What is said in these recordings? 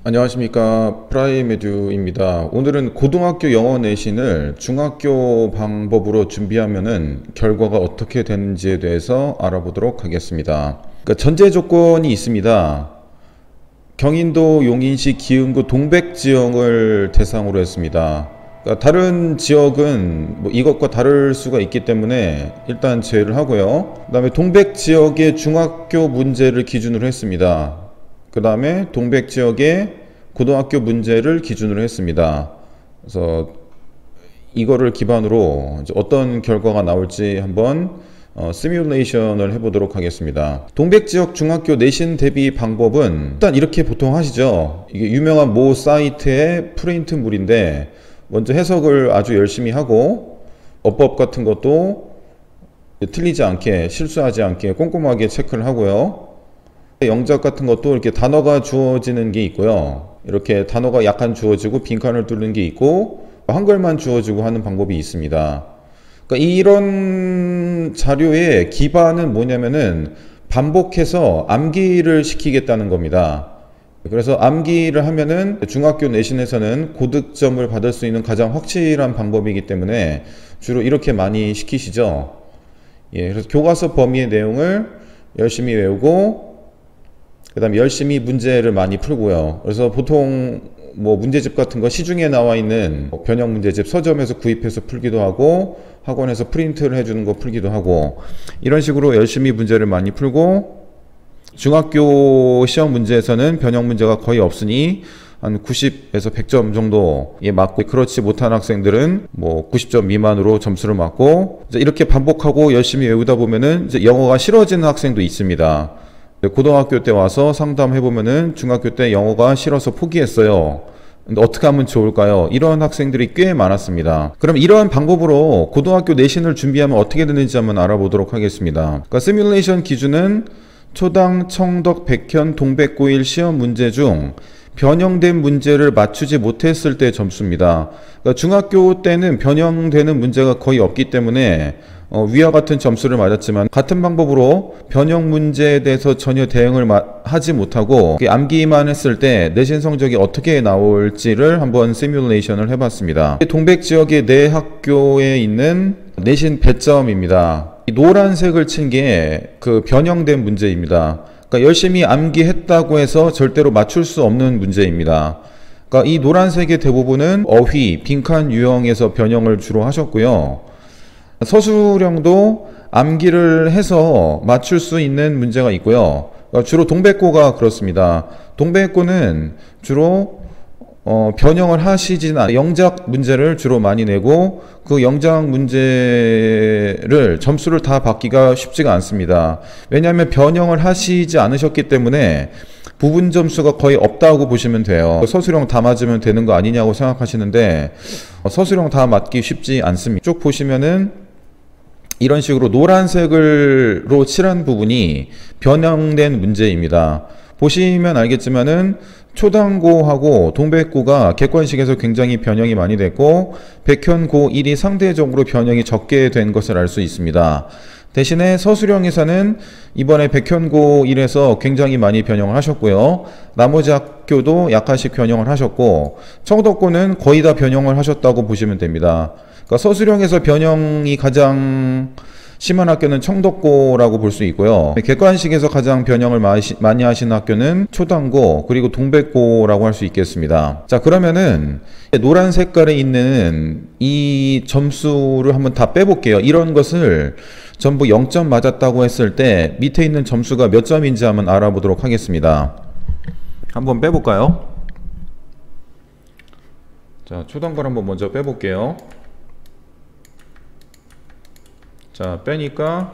안녕하십니까, 프라이메듀입니다. 오늘은 고등학교 영어 내신을 중학교 방법으로 준비하면은 결과가 어떻게 되는지에 대해서 알아보도록 하겠습니다. 그러니까 전제 조건이 있습니다. 경인도, 용인시, 기흥구, 동백 지역을 대상으로 했습니다. 그러니까 다른 지역은 이것과 다를 수가 있기 때문에 일단 제외를 하고요. 그 다음에 동백 지역의 중학교 문제를 기준으로 했습니다. 그 다음에 동백 지역의 고등학교 문제를 기준으로 했습니다. 그래서 이거를 기반으로 어떤 결과가 나올지 한번 시뮬레이션을 해보도록 하겠습니다. 동백 지역 중학교 내신 대비 방법은 일단 이렇게 보통 하시죠. 이게 유명한 모 사이트의 프린트물인데 먼저 해석을 아주 열심히 하고 어법 같은 것도 틀리지 않게, 실수하지 않게 꼼꼼하게 체크를 하고요. 영작 같은 것도 이렇게 단어가 주어지는 게 있고요. 이렇게 단어가 약간 주어지고 빈칸을 뚫는 게 있고 한글만 주어지고 하는 방법이 있습니다. 그러니까 이런 자료의 기반은 뭐냐면은 반복해서 암기를 시키겠다는 겁니다. 그래서 암기를 하면은 중학교 내신에서는 고득점을 받을 수 있는 가장 확실한 방법이기 때문에 주로 이렇게 많이 시키시죠. 그래서 교과서 범위의 내용을 열심히 외우고 그 다음에 열심히 문제를 많이 풀고요. 그래서 보통 문제집 같은 거 시중에 나와 있는 변형 문제집 서점에서 구입해서 풀기도 하고 학원에서 프린트를 해주는 거 풀기도 하고 이런 식으로 열심히 문제를 많이 풀고 중학교 시험 문제에서는 변형 문제가 거의 없으니 한 90에서 100점 정도에 맞고 그렇지 못한 학생들은 90점 미만으로 점수를 맞고 이렇게 반복하고 열심히 외우다 보면은 이제 영어가 싫어지는 학생도 있습니다. 고등학교 때 와서 상담해보면은 중학교 때 영어가 싫어서 포기했어요. 근데 어떻게 하면 좋을까요? 이런 학생들이 꽤 많았습니다. 그럼 이러한 방법으로 고등학교 내신을 준비하면 어떻게 되는지 한번 알아보도록 하겠습니다. 그러니까 시뮬레이션 기준은 초당, 청덕, 백현, 동백고일 시험 문제 중 변형된 문제를 맞추지 못했을 때 점수입니다. 그러니까 중학교 때는 변형되는 문제가 거의 없기 때문에 위와 같은 점수를 맞았지만 같은 방법으로 변형 문제에 대해서 전혀 대응을 하지 못하고 암기만 했을 때 내신 성적이 어떻게 나올지를 한번 시뮬레이션을 해봤습니다. 동백 지역의 네 학교에 있는 내신 배점입니다. 이 노란색을 친 게 그 변형된 문제입니다. 그러니까 열심히 암기했다고 해서 절대로 맞출 수 없는 문제입니다. 그러니까 이 노란색의 대부분은 어휘, 빈칸 유형에서 변형을 주로 하셨고요. 서술형도 암기를 해서 맞출 수 있는 문제가 있고요. 그러니까 주로 동백고가 그렇습니다. 동백고는 주로 변형을 하시진 않아요. 영작 문제를 주로 많이 내고 그 영작 문제를 점수를 다 받기가 쉽지가 않습니다. 왜냐하면 변형을 하시지 않으셨기 때문에 부분 점수가 거의 없다고 보시면 돼요. 서술형 다 맞으면 되는 거 아니냐고 생각하시는데 서술형 다 맞기 쉽지 않습니다. 쭉 보시면은 이런 식으로 노란색으로 칠한 부분이 변형된 문제입니다. 보시면 알겠지만은 초당고하고 동백고가 객관식에서 굉장히 변형이 많이 됐고 백현고 1이 상대적으로 변형이 적게 된 것을 알 수 있습니다. 대신에 서술형에서는 이번에 백현고 1에서 굉장히 많이 변형을 하셨고요. 나머지 학교도 약간씩 변형을 하셨고 청덕고는 거의 다 변형을 하셨다고 보시면 됩니다. 그러니까 서술형에서 변형이 가장 심한 학교는 청덕고라고 볼 수 있고요. 객관식에서 가장 변형을 많이 하신 학교는 초당고 그리고 동백고라고 할 수 있겠습니다. 자, 그러면은 노란 색깔에 있는 이 점수를 한번 다 빼볼게요. 이런 것을 전부 0점 맞았다고 했을 때 밑에 있는 점수가 몇 점인지 한번 알아보도록 하겠습니다. 한번 빼볼까요? 자, 초당고를 한번 먼저 빼볼게요. 자, 빼니까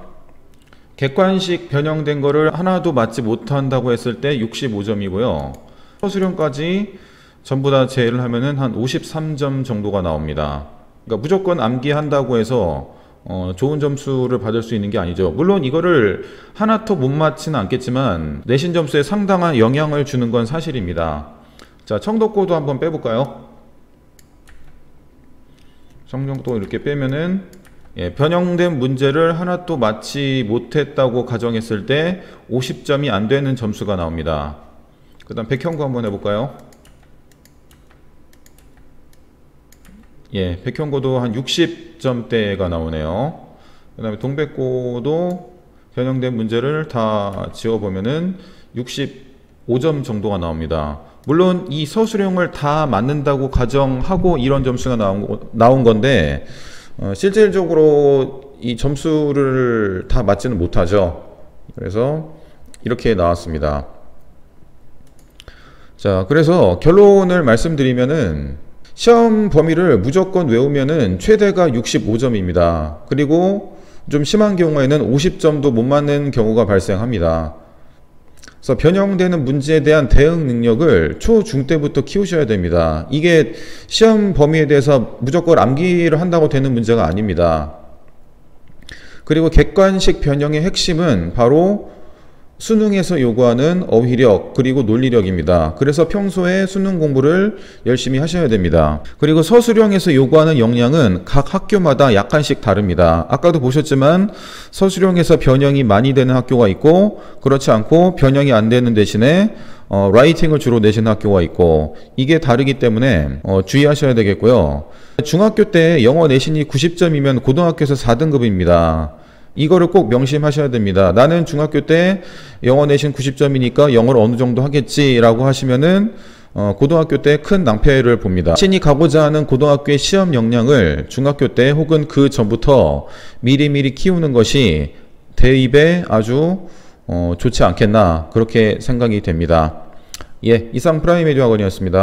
객관식 변형된 거를 하나도 맞지 못한다고 했을 때 65점이고요. 서술형까지 전부 다 제외를 하면은 한 53점 정도가 나옵니다. 그러니까 무조건 암기한다고 해서 좋은 점수를 받을 수 있는 게 아니죠. 물론 이거를 하나도 못 맞지는 않겠지만 내신 점수에 상당한 영향을 주는 건 사실입니다. 자, 청덕고도 한번 빼볼까요? 청덕도 이렇게 빼면은 변형된 문제를 하나도 맞지 못했다고 가정했을 때 50점이 안 되는 점수가 나옵니다. 그 다음 백현고 한번 해볼까요? 예, 백현고도 한 60점대가 나오네요. 그 다음에 동백고도 변형된 문제를 다 지워보면은 65점 정도가 나옵니다. 물론 이 서술형을 다 맞는다고 가정하고 이런 점수가 나온 건데, 실질적으로 이 점수를 다 맞지는 못하죠. 그래서 이렇게 나왔습니다. 자, 그래서 결론을 말씀드리면은 시험 범위를 무조건 외우면은 최대가 65점입니다. 그리고 좀 심한 경우에는 50점도 못 맞는 경우가 발생합니다. 그래서 변형되는 문제에 대한 대응 능력을 초, 중 때부터 키우셔야 됩니다. 이게 시험 범위에 대해서 무조건 암기를 한다고 되는 문제가 아닙니다. 그리고 객관식 변형의 핵심은 바로 수능에서 요구하는 어휘력 그리고 논리력입니다. 그래서 평소에 수능 공부를 열심히 하셔야 됩니다. 그리고 서술형에서 요구하는 역량은 각 학교마다 약간씩 다릅니다. 아까도 보셨지만 서술형에서 변형이 많이 되는 학교가 있고 그렇지 않고 변형이 안 되는 대신에 라이팅을 주로 내시는 학교가 있고 이게 다르기 때문에 주의하셔야 되겠고요. 중학교 때 영어 내신이 90점이면 고등학교에서 4등급입니다. 이거를 꼭 명심하셔야 됩니다. 나는 중학교 때 영어 내신 90점이니까 영어를 어느 정도 하겠지라고 하시면은 고등학교 때 큰 낭패를 봅니다. 자신이 가고자 하는 고등학교의 시험 역량을 중학교 때 혹은 그 전부터 미리미리 키우는 것이 대입에 아주 좋지 않겠나 그렇게 생각이 됩니다. 예, 이상 프라임에듀 학원이었습니다.